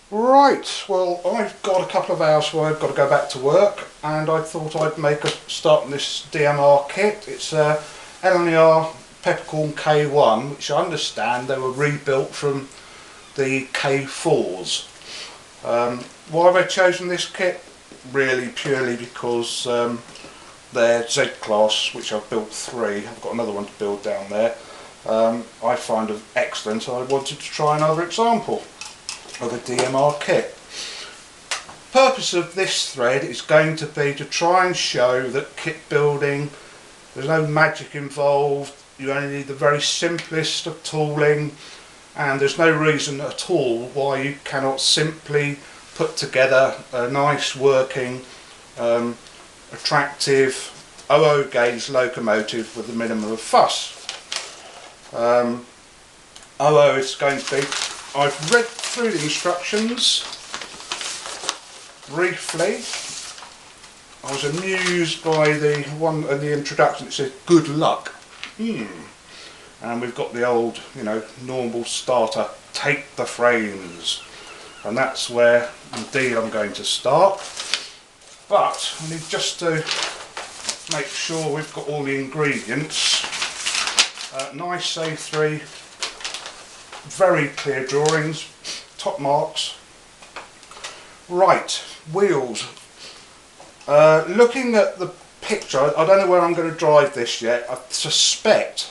Right, well, I've got a couple of hours where I've got to go back to work, and I thought I'd make a start on this DMR kit. It's a Dmr K1, which I understand they were rebuilt from the K4s. Why have I chosen this kit? Really purely because their Z-Class, which I've built 3, I've got another one to build down there, I find it excellent, so I wanted to try another example of a DMR kit. Purpose of this thread is going to be to try and show that kit building, there's no magic involved, you only need the very simplest of tooling, and there's no reason at all why you cannot simply put together a nice working attractive 00 gauge locomotive with a minimum of fuss. 00 is going to be, I've read through the instructions briefly. I was amused by the one in the introduction. It says good luck. And we've got the old, normal starter, take the frames, and that's where indeed I'm going to start. But I need just to make sure we've got all the ingredients. Nice A3, very clear drawings, top marks. Right, wheels. Looking at the picture, I don't know where I'm going to drive this yet. I suspect,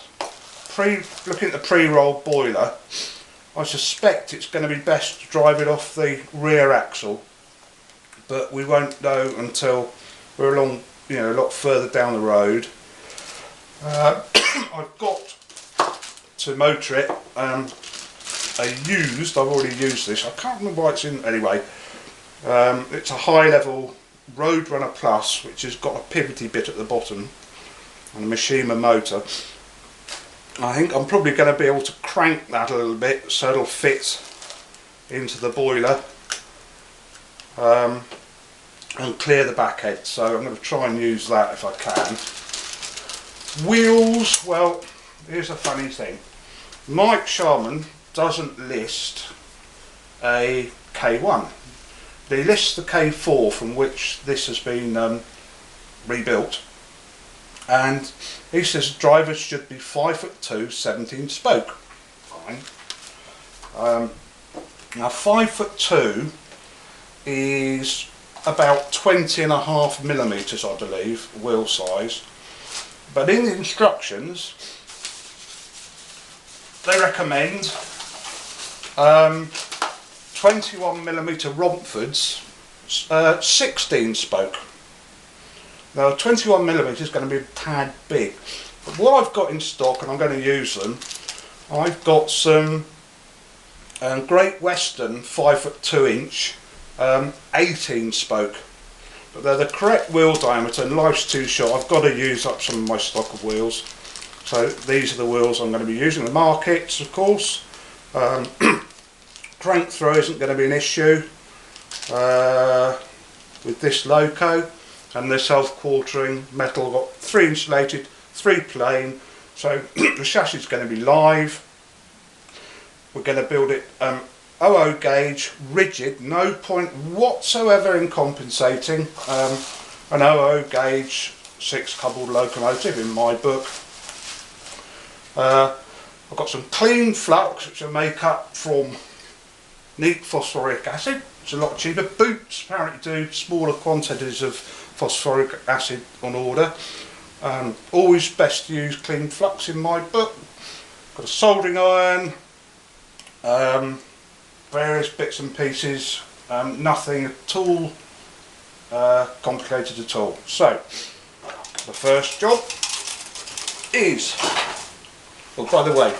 looking at the pre-roll boiler, I suspect it's going to be best to drive it off the rear axle, but we won't know until we're along, a lot further down the road. I've got to motor it. I've already used this. I can't remember why it's in. Anyway, it's a high-level Roadrunner Plus, which has got a pivoty bit at the bottom and a Mishima motor. I think I'm probably going to be able to crank that a little bit so it'll fit into the boiler and clear the back head. So I'm going to try and use that if I can. Wheels, well, here's a funny thing. Mike Sharman doesn't list a K1. He lists the K4 from which this has been rebuilt, and he says drivers should be 5'2", 17 spoke. Fine. Now 5'2" is about 20.5 millimeters, I believe, wheel size. But in the instructions, they recommend 21mm Romfords, 16 spoke. Now 21mm is going to be a tad big, but what I've got in stock, and I'm going to use them, I've got some Great Western 5'2" inch 18 spoke, but they're the correct wheel diameter, and life's too short. I've got to use up some of my stock of wheels, so these are the wheels I'm going to be using. The markets, of course. Crank throw isn't going to be an issue with this loco, and the self-quartering metal. I've got 3 insulated, 3 plain, so the chassis is going to be live. We're going to build it 00 gauge, rigid, no point whatsoever in compensating. An 00 gauge 6-coupled locomotive in my book. I've got some clean flux which I make up from neat phosphoric acid. It's a lot cheaper. Boots apparently do smaller quantities of phosphoric acid on order. Always best to use clean flux in my book. Got a soldering iron, various bits and pieces, nothing at all complicated at all. So the first job is, well, by the way,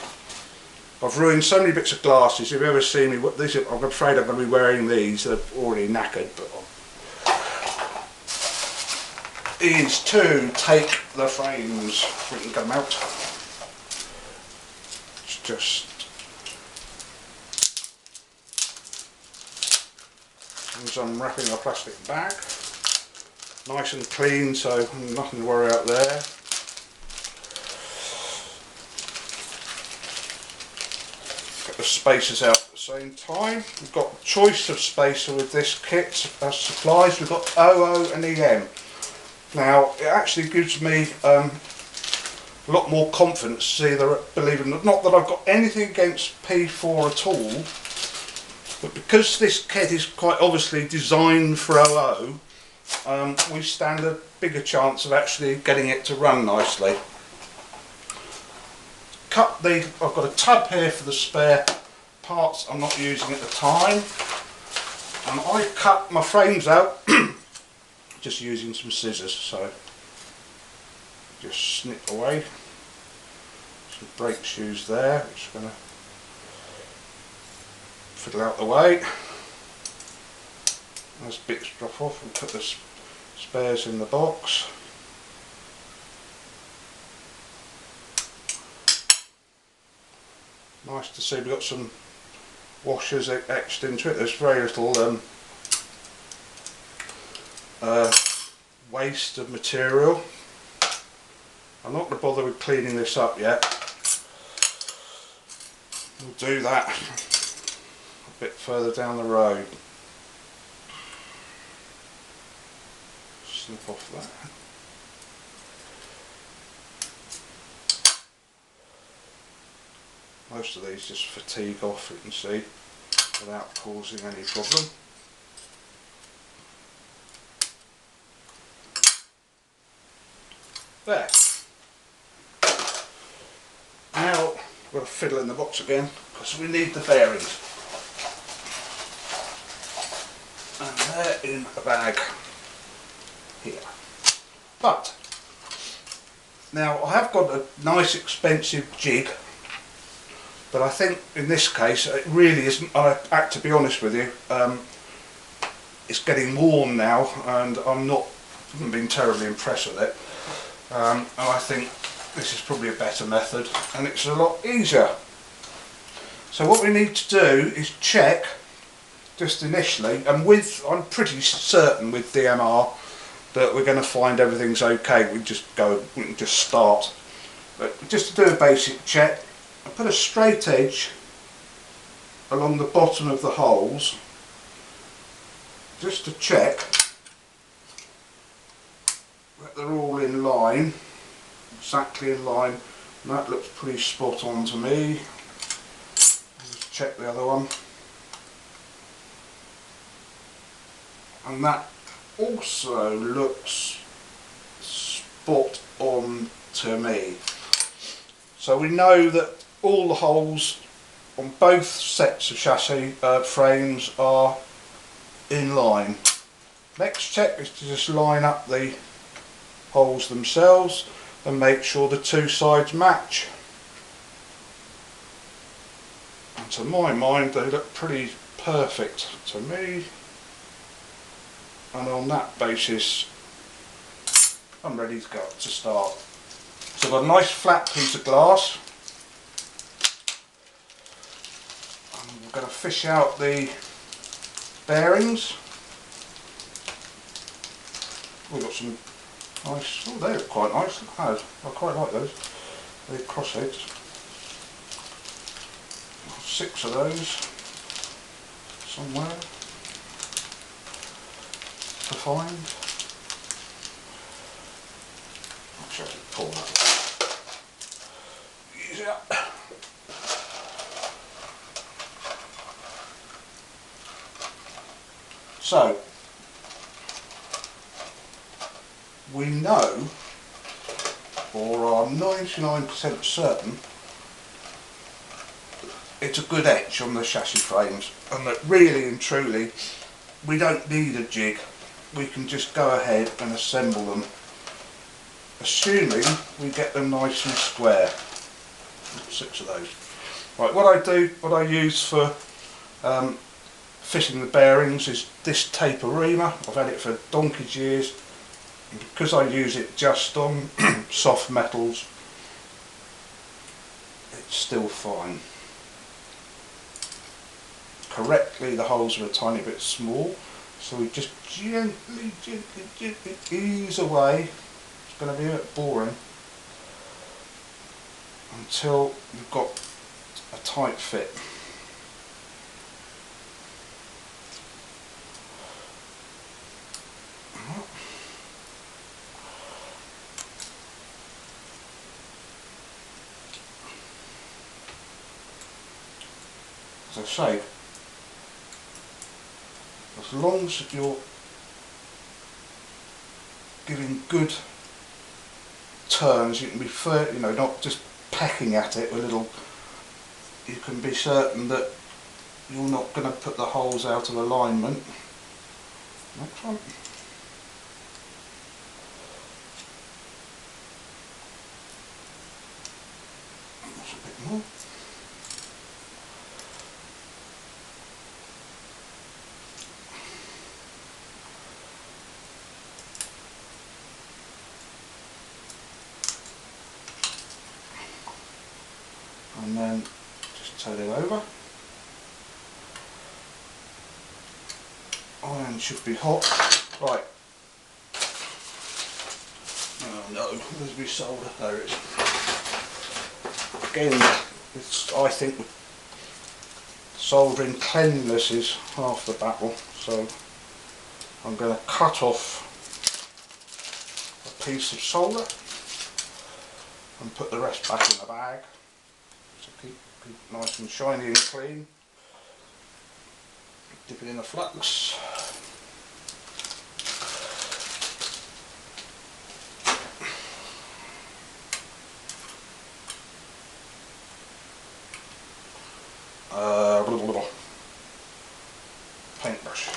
I've ruined so many bits of glasses. If you've ever seen me, I'm afraid I'm going to be wearing these. They're already knackered, but is to take the frames. We can get them out. It's just as I'm wrapping a plastic bag, nice and clean, so nothing to worry out there. The spacers out at the same time. We've got a choice of spacer with this kit supplies. We've got OO and EM. Now it actually gives me a lot more confidence to see that, believe it or not that I've got anything against P4 at all, but because this kit is quite obviously designed for OO, we stand a bigger chance of actually getting it to run nicely. I've got a tub here for the spare parts I'm not using at the time, and I cut my frames out just using some scissors, so just snip away some brake shoes there. Just going to fiddle out the way. Those bits drop off and put the spares in the box. Nice to see we've got some washers etched into it. There's very little waste of material. I'm not going to bother with cleaning this up yet. We'll do that a bit further down the road. Snip off that. Most of these just fatigue off, you can see, without causing any problem. There. Now we've got to fiddle in the box again because we need the bearings. And they're in a bag here. But now I have got a nice expensive jig, but I think in this case it really isn't. To be honest with you, it's getting worn now, and I haven't been terribly impressed with it. And I think this is probably a better method, and it's a lot easier. So what we need to do is check just initially, and I'm pretty certain with DMR that we're going to find everything's okay. We can just start. But just to do a basic check, I put a straight edge along the bottom of the holes just to check that they're all in line, exactly in line, and that looks pretty spot on to me. Just check the other one, and that also looks spot on to me. So we know that all the holes on both sets of chassis frames are in line. Next check is to just line up the holes themselves and make sure the two sides match. And to my mind they look pretty perfect to me, and on that basis I'm ready to go to start. So I've got a nice flat piece of glass. I'm going to fish out the bearings. We've got some nice, oh, they look quite nice. I quite like those. They're crossheads. 6 of those somewhere to find. Actually, I can pull that. Easier. So we know, or are 99% certain, it's a good etch on the chassis frames, and that really and truly we don't need a jig. We can just go ahead and assemble them, assuming we get them nice and square. 6 of those. Right, what I use for fitting the bearings is this taper reamer. I've had it for donkey's years, and because I use it just on soft metals, it's still fine. Correctly, the holes are a tiny bit small, so we just gently ease away. It's going to be a bit boring until you've got a tight fit. I say, as long as you're giving good turns, you can be fair, you know, not just pecking at it with little, you can be certain that you're not going to put the holes out of alignment. Next one. That's a bit more. And then just turn it over. Iron should be hot. Right. Oh no, where's my solder? There it is. Again, I think soldering cleanliness is half the battle, so I'm going to cut off a piece of solder and put the rest back in the bag. So keep it nice and shiny and clean. Dip it in the flux. Paintbrush.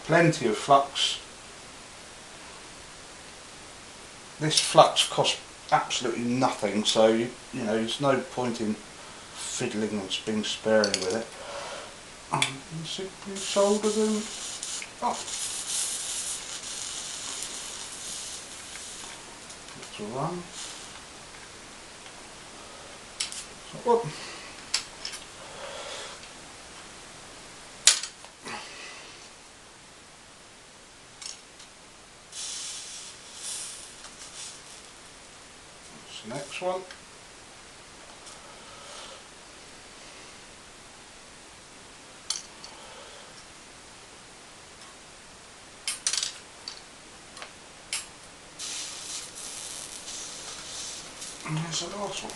Plenty of flux. This flux costs absolutely nothing, so you know there's no point in fiddling and being sparing with it. And simply solder them off. To run. So, whoop. That's the next one. And there's the last one.